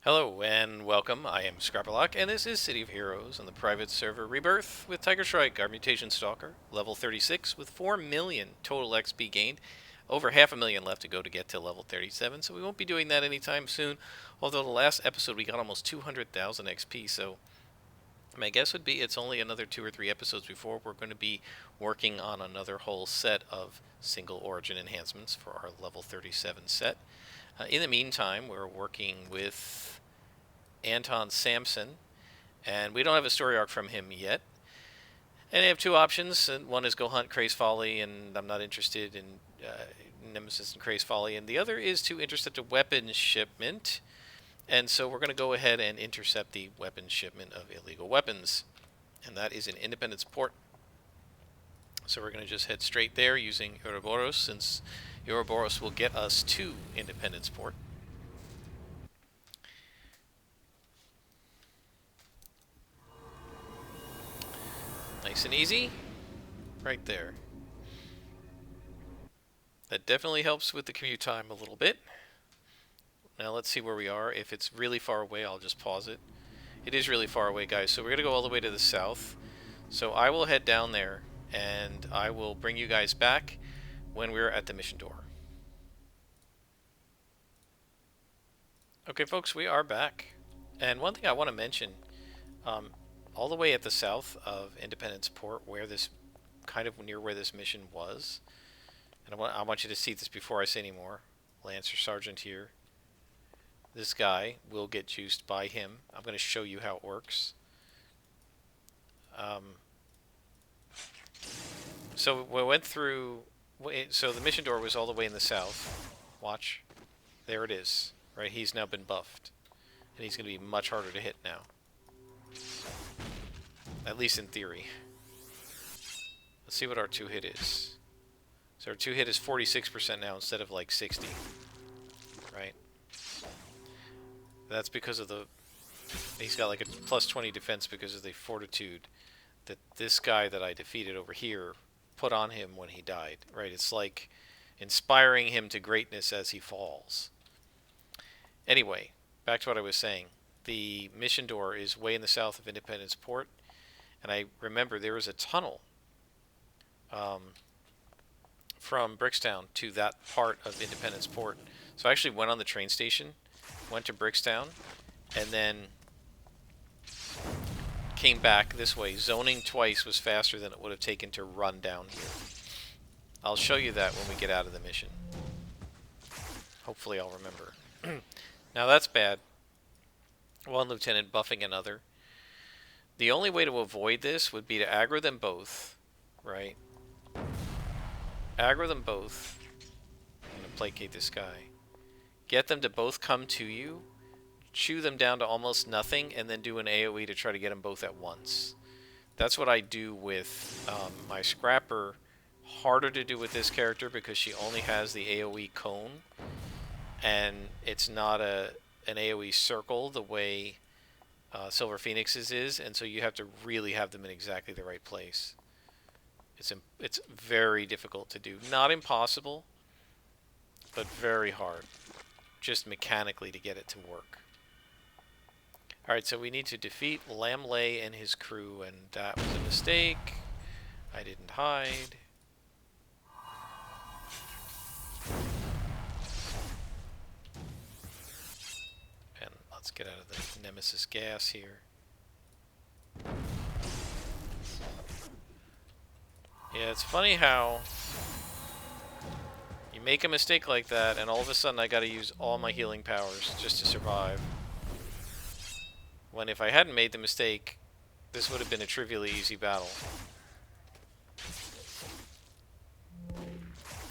Hello and welcome. I am Scrapperlock, and this is City of Heroes on the private server Rebirth with Tiger Shrike, our mutation stalker, level 36 with 4 million total XP gained. Over half a million left to go to get to level 37, so we won't be doing that anytime soon. Although the last episode we got almost 200,000 XP, so my guess would be it's only another 2 or 3 episodes before we're going to be working on another whole set of single origin enhancements for our level 37 set. In the meantime, we're working with Anton Sampson, and we don't have a story arc from him yet. And I have two options. One is go hunt Craze Folly, and I'm not interested in Nemesis and Craze Folly. And the other is to intercept a weapons shipment. And so we're going to go ahead and intercept the weapons shipment of illegal weapons. And that is in Independence Port. So we're going to just head straight there using OUROBOROS, since OUROBOROS will get us to Independence Port. Nice and easy. Right there. That definitely helps with the commute time a little bit. Now let's see where we are. If it's really far away, I'll just pause it. It is really far away, guys, so we're going to go all the way to the south. So I will head down there, and I will bring you guys back when we're at the mission door. Okay, folks, we are back. And one thing I want to mention, all the way at the south of Independence Port, where this, kind of near where this mission was, and I want you to see this before I say any more. Lancer Sergeant here. This guy will get juiced by him. I'm going to show you how it works. So we went through, so the mission door was all the way in the south. Watch. There it is. Right, he's now been buffed. And he's going to be much harder to hit now. At least in theory. Let's see what our 2-hit is. So our 2-hit is 46% now instead of like 60. Right? That's because of the... He's got like a plus 20 defense because of the fortitude that this guy that I defeated over here put on him when he died. Right? It's like inspiring him to greatness as he falls. Anyway, back to what I was saying. The mission door is way in the south of Independence Port. And I remember there was a tunnel from Brickstown to that part of Independence Port. So I actually went on the train station, went to Brickstown, and then came back this way. Zoning twice was faster than it would have taken to run down here. I'll show you that when we get out of the mission. Hopefully I'll remember. Now that's bad. One lieutenant buffing another. The only way to avoid this would be to aggro them both, right? Aggro them both. I'm going to placate this guy. Get them to both come to you, chew them down to almost nothing, and then do an AoE to try to get them both at once. That's what I do with my Scrapper. Harder to do with this character because she only has the AoE cone, and it's not an AoE circle the way Silver Phoenix's is, and so you have to really have them in exactly the right place. It's very difficult to do. Not impossible, but very hard. Just mechanically to get it to work. Alright, so we need to defeat Lamley and his crew, and that was a mistake. I didn't hide. And let's get out of the Nemesis gas here. Yeah, it's funny how you make a mistake like that, and all of a sudden I gotta use all my healing powers just to survive. When if I hadn't made the mistake, this would have been a trivially easy battle.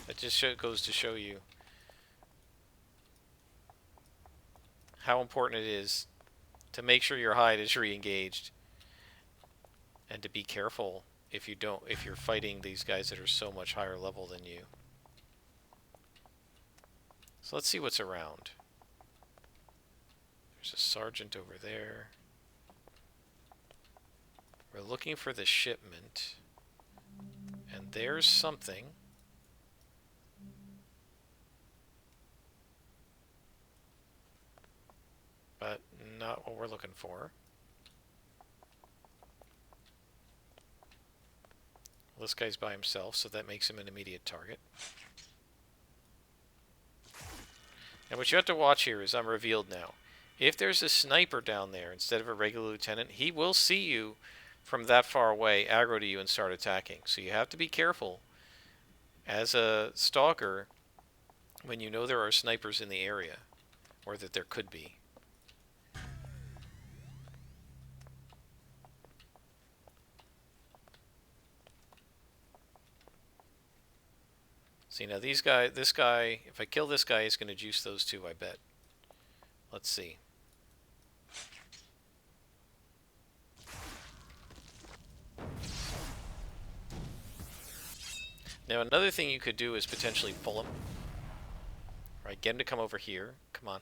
It just goes to show you how important it is to make sure your hide is re-engaged, and to be careful if you're fighting these guys that are so much higher level than you. So let's see what's around. There's a sergeant over there. We're looking for the shipment. And there's something. But but not what we're looking for. Well, this guy's by himself, so that makes him an immediate target. And what you have to watch here is I'm revealed now. If there's a sniper down there instead of a regular lieutenant, he will see you from that far away, aggro to you, and start attacking. So you have to be careful as a stalker when you know there are snipers in the area, or that there could be. See, now this guy, if I kill this guy, he's going to juice those two, I bet. Let's see. Now, another thing you could do is potentially pull him. Right, get him to come over here. Come on.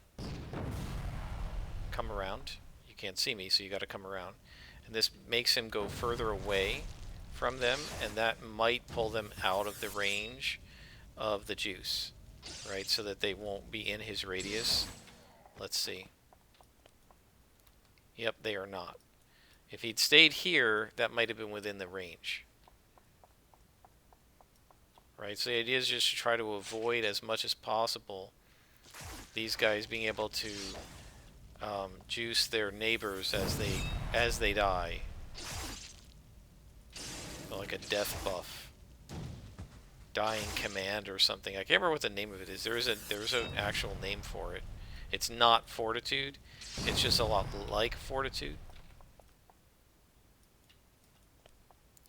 Come around. You can't see me, so you got to come around. And this makes him go further away from them, and that might pull them out of the range of the juice. Right, so that they won't be in his radius. Let's see. Yep, they are not. If he'd stayed here, that might have been within the range. Right, so the idea is just to try to avoid as much as possible these guys being able to juice their neighbors as they die. Like a death buff, dying command or something. I can't remember what the name of it is. There's an actual name for it. It's not fortitude. It's just a lot like fortitude.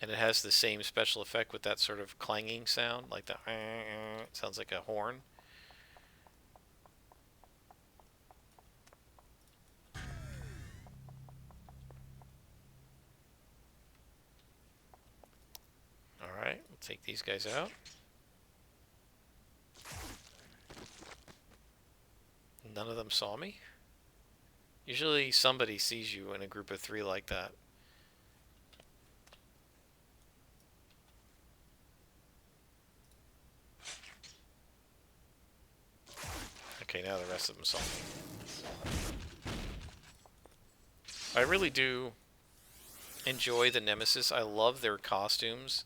And it has the same special effect with that sort of clanging sound, like the it sounds like a horn. Alright, we'll take these guys out. None of them saw me. Usually somebody sees you in a group of 3 like that. Okay, now the rest of them saw me. I really do enjoy the Nemesis. I love their costumes.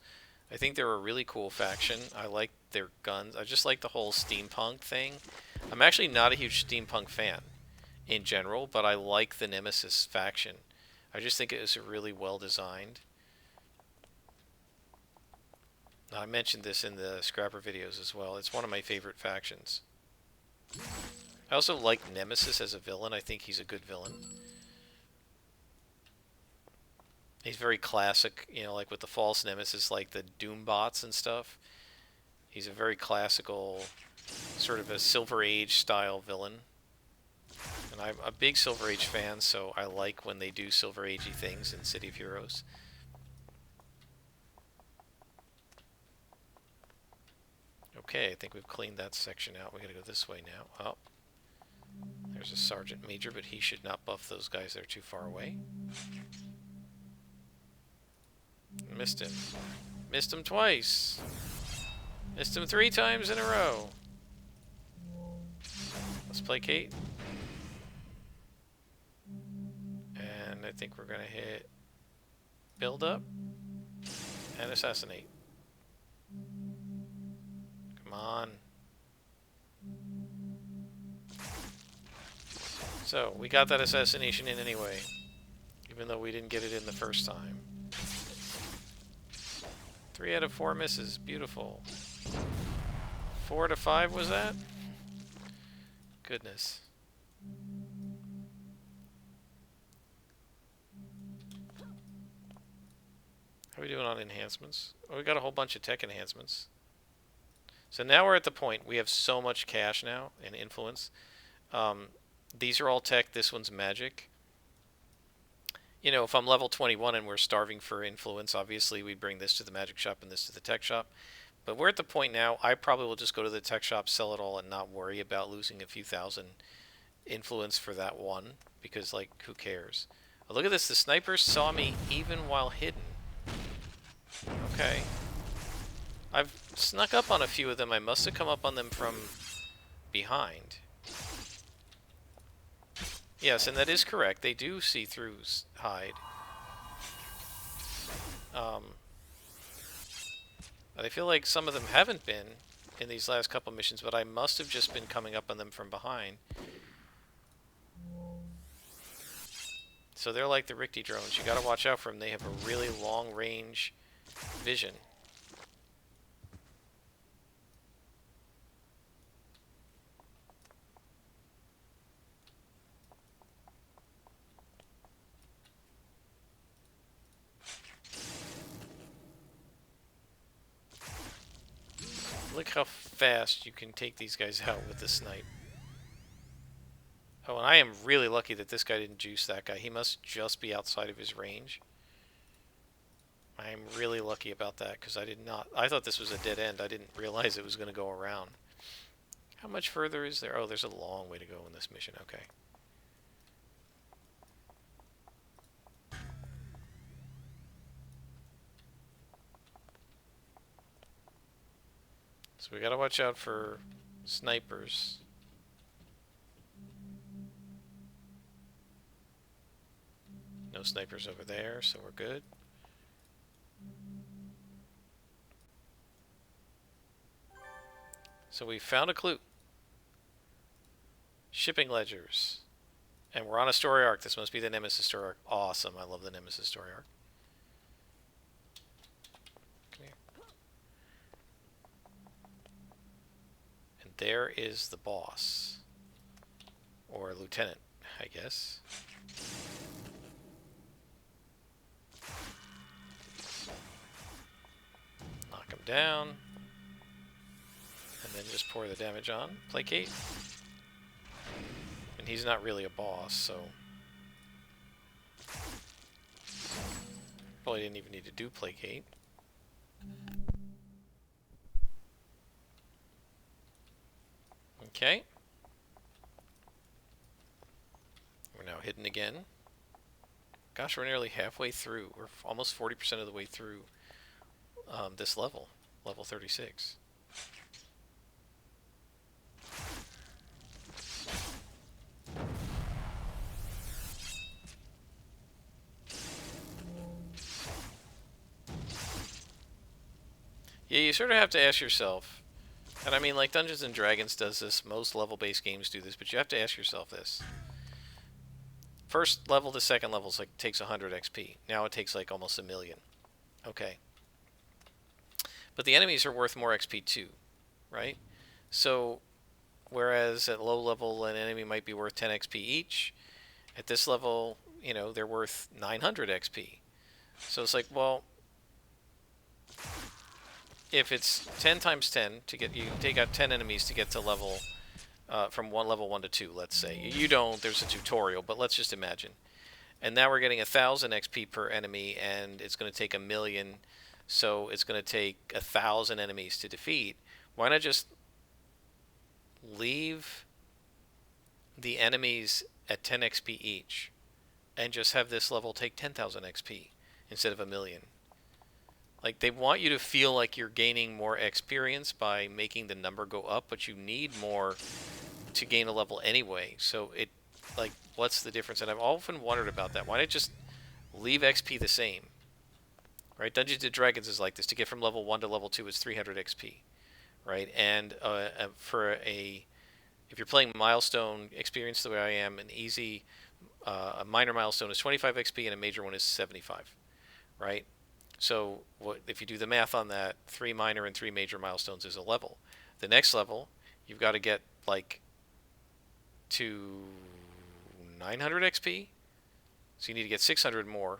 I think they're a really cool faction. I like their guns. I just like the whole steampunk thing. I'm actually not a huge steampunk fan in general, but I like the Nemesis faction. I just think it is really well designed. I mentioned this in the Scrapper videos as well. It's one of my favorite factions. I also like Nemesis as a villain. I think he's a good villain. He's very classic, you know, like with the false Nemesis, like the Doom bots and stuff. He's a very classical, sort of a Silver Age style villain. And I'm a big Silver Age fan, so I like when they do Silver Agey things in City of Heroes. Okay, I think we've cleaned that section out. We gotta go this way now. Oh, there's a Sergeant Major, but he should not buff those guys. They're too far away. Missed him. Missed him twice. Missed him 3 times in a row. Let's play Kate. And I think we're gonna hit build up and assassinate. Come on. So, we got that assassination in anyway, even though we didn't get it in the first time. 3 out of 4 misses. Beautiful. 4 to 5 was that? Goodness. How are we doing on enhancements? Oh, we got a whole bunch of tech enhancements. So now we're at the point, we have so much cash now and influence. These are all tech, this one's magic. You know, if I'm level 21 and we're starving for influence, obviously we bring this to the magic shop and this to the tech shop. But we're at the point now, I probably will just go to the tech shop, sell it all, and not worry about losing a few thousand influence for that one. Because, like, who cares? Oh, look at this, the snipers saw me even while hidden. Okay. I've snuck up on a few of them. I must have come up on them from behind. Yes, and that is correct. They do see through hide. But I feel like some of them haven't been in these last couple missions, but I must have just been coming up on them from behind. So they're like the Richte drones. You gotta watch out for them. They have a really long range vision. Look how fast you can take these guys out with the snipe. Oh, and I am really lucky that this guy didn't juice that guy. He must just be outside of his range. I am really lucky about that, because I did not... I thought this was a dead end. I didn't realize it was going to go around. How much further is there? Oh, there's a long way to go in this mission. Okay. So we gotta watch out for snipers. No snipers over there, so we're good. So we found a clue. Shipping ledgers. And we're on a story arc. This must be the Nemesis story arc. Awesome. I love the Nemesis story arc. Come here. And there is the boss. Or lieutenant, I guess. Knock him down. And then just pour the damage on. Placate. And he's not really a boss, so... Probably didn't even need to do placate. Okay. We're now hidden again. Gosh, we're nearly halfway through. We're almost 40% of the way through this level. Level 36. Yeah, you sort of have to ask yourself, and I mean, like Dungeons and Dragons does this, most level-based games do this, but you have to ask yourself this. First level to second level is like takes 100 XP. Now it takes like almost 1 million. Okay. But the enemies are worth more XP too, right? So, whereas at low level an enemy might be worth 10 XP each, at this level, you know, they're worth 900 XP. So it's like, well, if it's 10 times 10 to get, you take out 10 enemies to get to level, from level 1 to 2, let's say. You don't, there's a tutorial, but let's just imagine. And now we're getting 1,000 XP per enemy, and it's going to take 1 million, so it's going to take 1,000 enemies to defeat. Why not just leave the enemies at 10 XP each, and just have this level take 10,000 XP instead of 1 million? Like, they want you to feel like you're gaining more experience by making the number go up, but you need more to gain a level anyway. So it, like, what's the difference? And I've often wondered about that. Why not just leave XP the same? Right? Dungeons and Dragons is like this. To get from level 1 to level 2 is 300 XP. Right? And if you're playing milestone experience the way I am, an easy, a minor milestone is 25 XP and a major one is 75. Right? So if you do the math on that, 3 minor and 3 major milestones is a level. The next level, you've got to get like to 900 XP. So you need to get 600 more.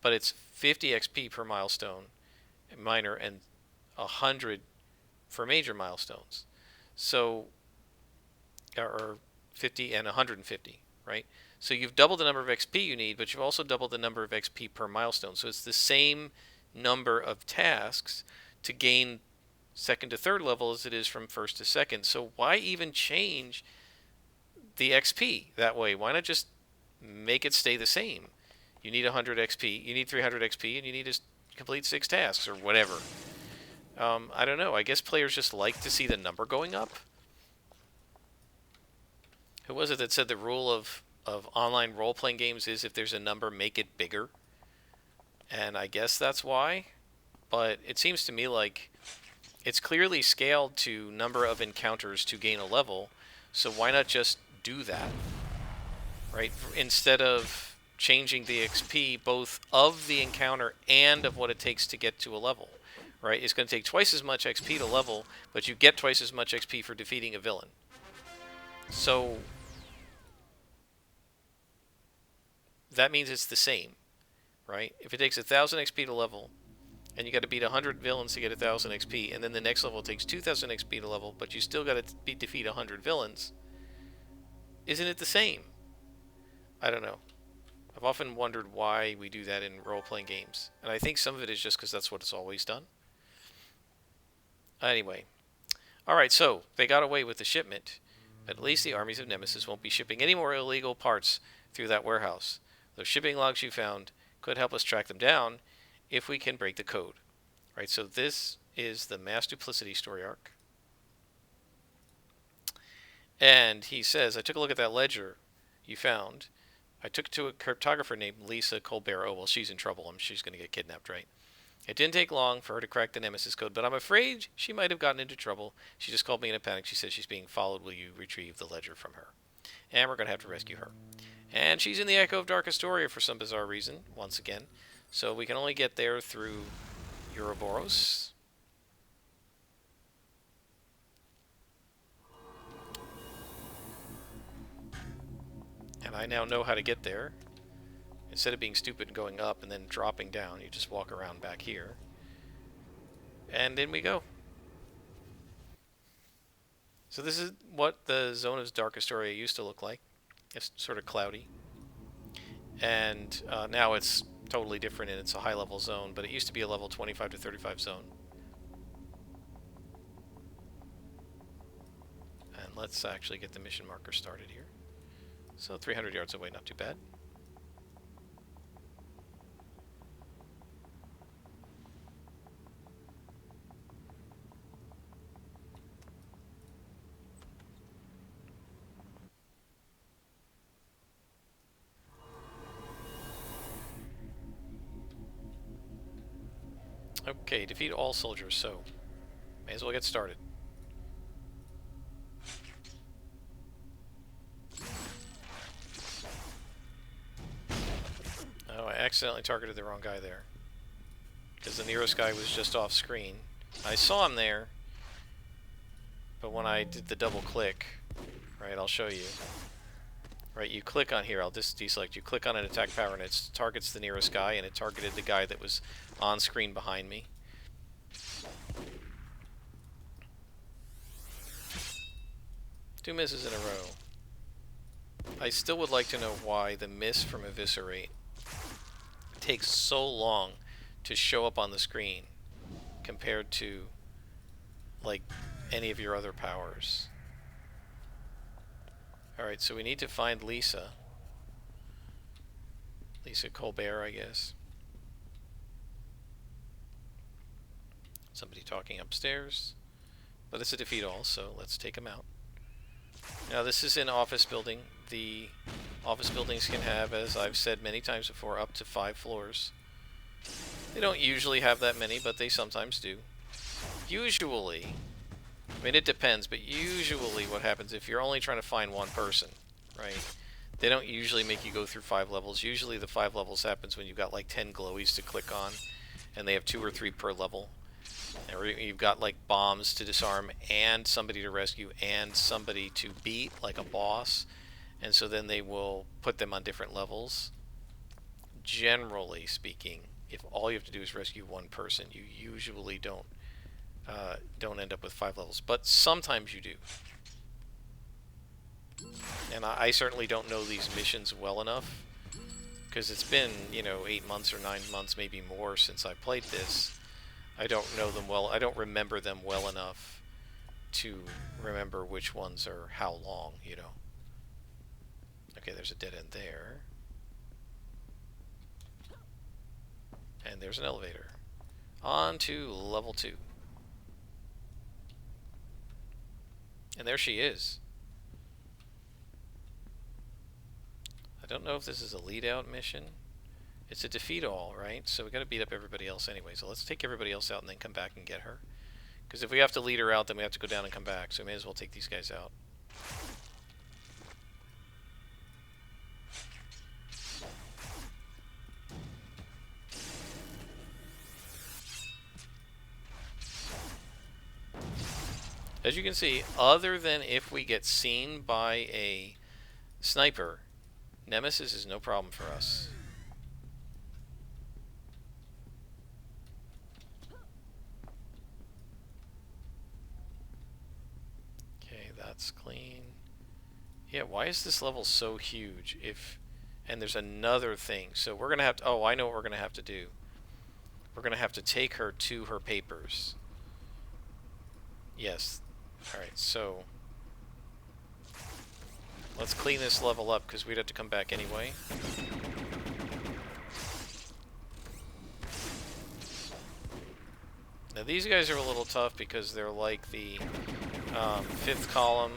But it's 50 XP per milestone, minor, and 100 for major milestones. So, or 50 and 150, right? So you've doubled the number of XP you need, but you've also doubled the number of XP per milestone. So it's the same number of tasks to gain second to third level as it is from first to second. So why even change the XP that way? Why not just make it stay the same? You need 100 XP, you need 300 XP, and you need to complete 6 tasks or whatever. I don't know. I guess players just like to see the number going up. Who was it that said the rule of of online role-playing games is if there's a number, make it bigger. And I guess that's why. But it seems to me like it's clearly scaled to number of encounters to gain a level. So why not just do that? Right? Instead of changing the XP both of the encounter and of what it takes to get to a level. Right? It's going to take twice as much XP to level, but you get twice as much XP for defeating a villain. So that means it's the same, right? If it takes 1,000 XP to level, and you got to beat 100 villains to get 1,000 XP, and then the next level takes 2,000 XP to level, but you still got to defeat 100 villains, isn't it the same? I don't know. I've often wondered why we do that in role-playing games, and I think some of it is just because that's what it's always done. Anyway, alright, so they got away with the shipment, but at least the armies of Nemesis won't be shipping any more illegal parts through that warehouse. Those shipping logs you found could help us track them down if we can break the code. Right, so this is the Mass Duplicity story arc. And he says, I took a look at that ledger you found. I took it to a cryptographer named Lisa Colbert. Oh, well, she's in trouble. She's going to get kidnapped, right? It didn't take long for her to crack the Nemesis code, but I'm afraid she might have gotten into trouble. She just called me in a panic. She said she's being followed. Will you retrieve the ledger from her? And we're going to have to rescue her. And she's in the Echo of Dark Astoria for some bizarre reason, once again. So we can only get there through OUROBOROS. And I now know how to get there. Instead of being stupid and going up and then dropping down, you just walk around back here. And in we go. So this is what the Zone of Dark Astoria used to look like. It's sort of cloudy. And now it's totally different and it's a high-level zone, but it used to be a level 25 to 35 zone. And let's actually get the mission marker started here. So 300 yards away, not too bad. Okay, defeat all soldiers, so may as well get started. Oh, I accidentally targeted the wrong guy there. Because the nearest guy was just off screen. I saw him there, but when I did the double click, right, I'll show you. Right, you click on here, I'll just deselect. You click on an attack power and it targets the nearest guy, and it targeted the guy that was on screen behind me. Two misses in a row. I still would like to know why the miss from Eviscerate takes so long to show up on the screen compared to, like, any of your other powers. Alright, so we need to find Lisa. Lisa Colbert, I guess. Somebody talking upstairs. But it's a defeat all, so let's take him out. Now this is an office building. The office buildings can have, as I've said many times before, up to 5 floors. They don't usually have that many, but they sometimes do. Usually, I mean, it depends, but usually what happens if you're only trying to find one person, right? They don't usually make you go through 5 levels. Usually the 5 levels happens when you've got like 10 glowies to click on, and they have 2 or 3 per level. Or you've got like bombs to disarm, and somebody to rescue, and somebody to beat, like a boss. And so then they will put them on different levels. Generally speaking, if all you have to do is rescue one person, you usually don't end up with 5 levels, but sometimes you do. And I certainly don't know these missions well enough, because it's been, you know, 8 months or 9 months, maybe more, since I played this. I don't know them well. I don't remember them well enough to remember which ones are how long, you know. Okay, there's a dead end there. And there's an elevator. On to level 2. And there she is. I don't know if this is a lead-out mission. It's a defeat all, right? So we got to beat up everybody else anyway. So let's take everybody else out and then come back and get her. Because if we have to lead her out, then we have to go down and come back. So we may as well take these guys out. As you can see, other than if we get seen by a sniper, Nemesis is no problem for us. Okay, that's clean. Yeah, why is this level so huge? And there's another thing. So we're going to have to... Oh, I know what we're going to have to do. We're going to have to take her to her papers. Yes. Alright, so... let's clean this level up, because we'd have to come back anyway. Now these guys are a little tough, because they're like the fifth column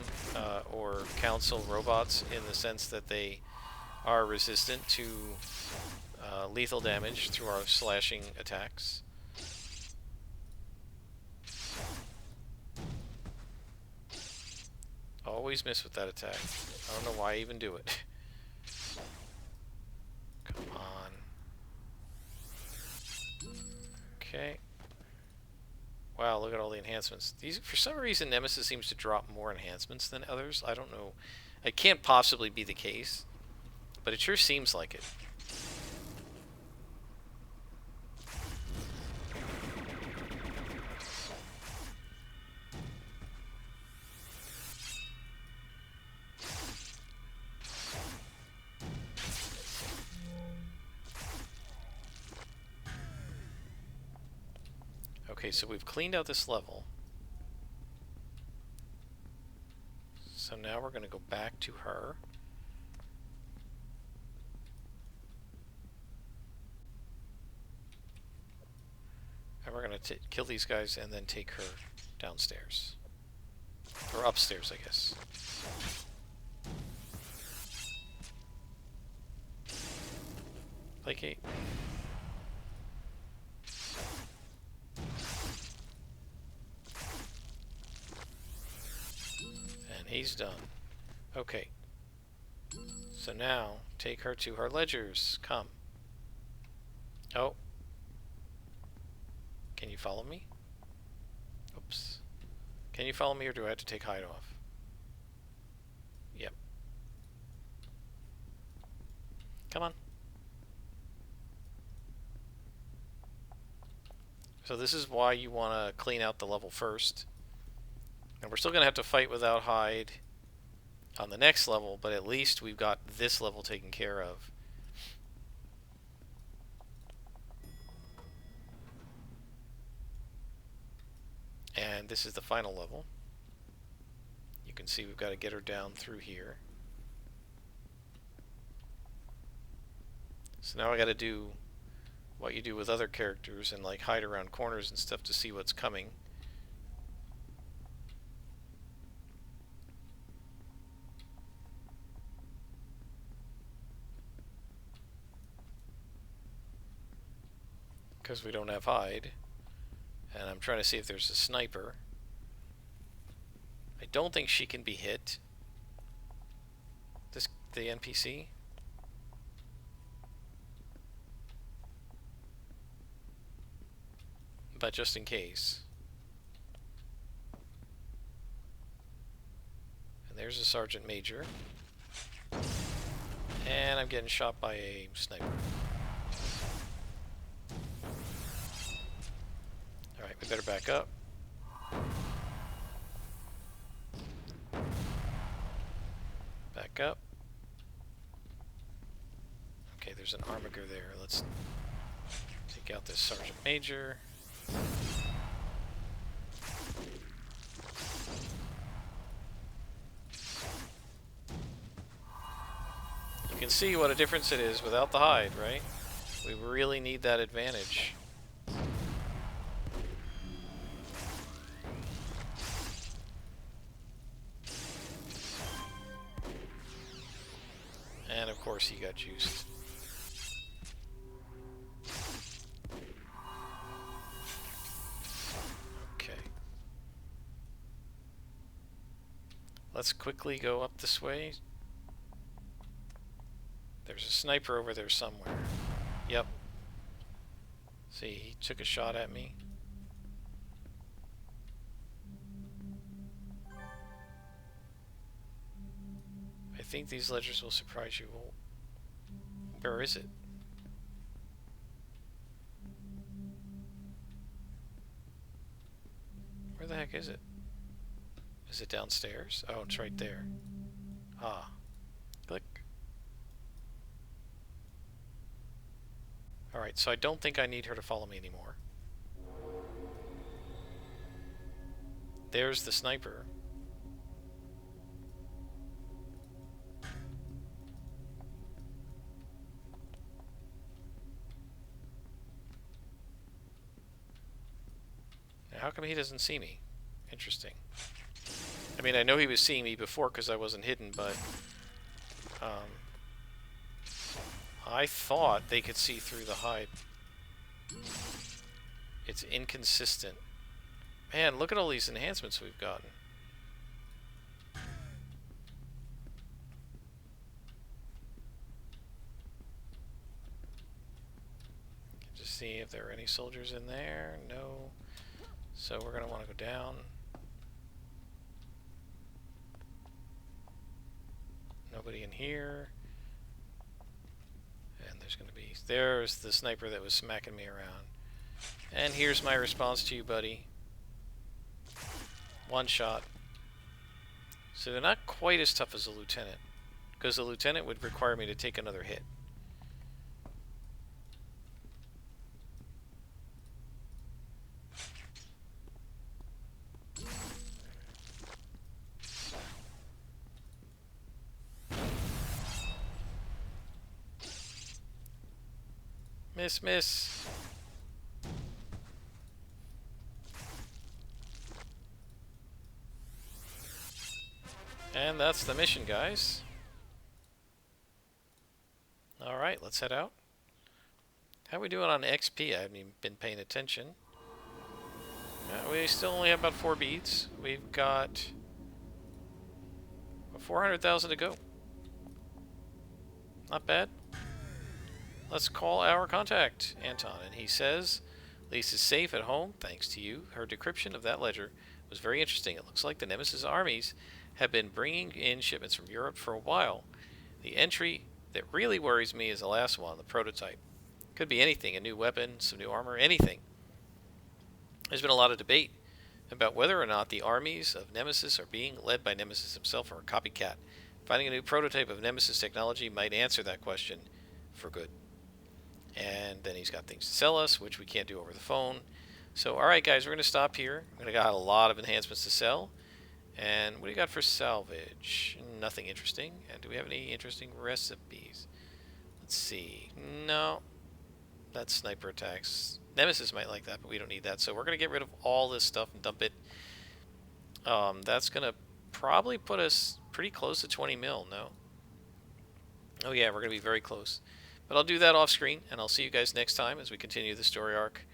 or council robots, in the sense that they are resistant to lethal damage through our slashing attacks. Always miss with that attack. I don't know why I even do it. Come on. Okay. Wow, look at all the enhancements. These, for some reason, Nemesis seems to drop more enhancements than others. I don't know. It can't possibly be the case, but it sure seems like it. Okay, so we've cleaned out this level. So now we're going to go back to her. And we're going to kill these guys and then take her downstairs. Or upstairs, I guess. Placate. He's done. Okay. So now, take her to her ledgers. Come. Oh. Can you follow me? Oops. Can you follow me, or do I have to take hide off? Yep. Come on. So this is why you want to clean out the level first. And we're still going to have to fight without hide on the next level, but at least we've got this level taken care of. And this is the final level. You can see we've got to get her down through here. So now I got to do what you do with other characters and like hide around corners and stuff to see what's coming. Because we don't have hide. And I'm trying to see if there's a sniper. I don't think she can be hit. The NPC. But just in case. And there's a Sergeant Major. And I'm getting shot by a sniper. Alright, we better back up. Back up. Okay, there's an armiger there. Let's take out this Sergeant Major. You can see what a difference it is without the hide, right? We really need that advantage. And of course he got juiced. Okay. Let's quickly go up this way. There's a sniper over there somewhere. Yep. See, he took a shot at me. I think these ledgers will surprise you. Well, where is it? Where the heck is it? Is it downstairs? Oh, it's right there. Ah. Click. Alright, so I don't think I need her to follow me anymore. There's the sniper. Now, how come he doesn't see me? Interesting. I mean, I know he was seeing me before because I wasn't hidden, but I thought they could see through the hide. It's inconsistent. Man, look at all these enhancements we've gotten. Just see if there are any soldiers in there. No. So we're going to want to go down. Nobody in here. And there's going to be... There's the sniper that was smacking me around. And here's my response to you, buddy. One shot. So they're not quite as tough as a lieutenant, because the lieutenant would require me to take another hit. Miss, miss. And that's the mission, guys. Alright, let's head out. How are we doing on XP? I haven't even been paying attention. We still only have about 4 beads. We've got 400,000 to go. Not bad. Let's call our contact, Anton, and he says, Lisa's safe at home, thanks to you. Her decryption of that ledger was very interesting. It looks like the Nemesis armies have been bringing in shipments from Europe for a while. The entry that really worries me is the last one, the prototype. Could be anything, a new weapon, some new armor, anything. There's been a lot of debate about whether or not the armies of Nemesis are being led by Nemesis himself or a copycat. Finding a new prototype of Nemesis technology might answer that question for good. And then he's got things to sell us, which we can't do over the phone. So, alright guys, we're going to stop here. We're going to got a lot of enhancements to sell. And what do you got for salvage? Nothing interesting. And do we have any interesting recipes? Let's see. No. That's sniper attacks. Nemesis might like that, but we don't need that. So we're going to get rid of all this stuff and dump it. That's going to probably put us pretty close to 20 mil, no? Oh yeah, we're going to be very close. But I'll do that off screen, and I'll see you guys next time as we continue the story arc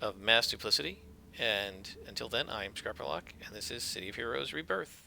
of Mass Duplicity. And until then, I am Scarperlock, and this is City of Heroes Rebirth.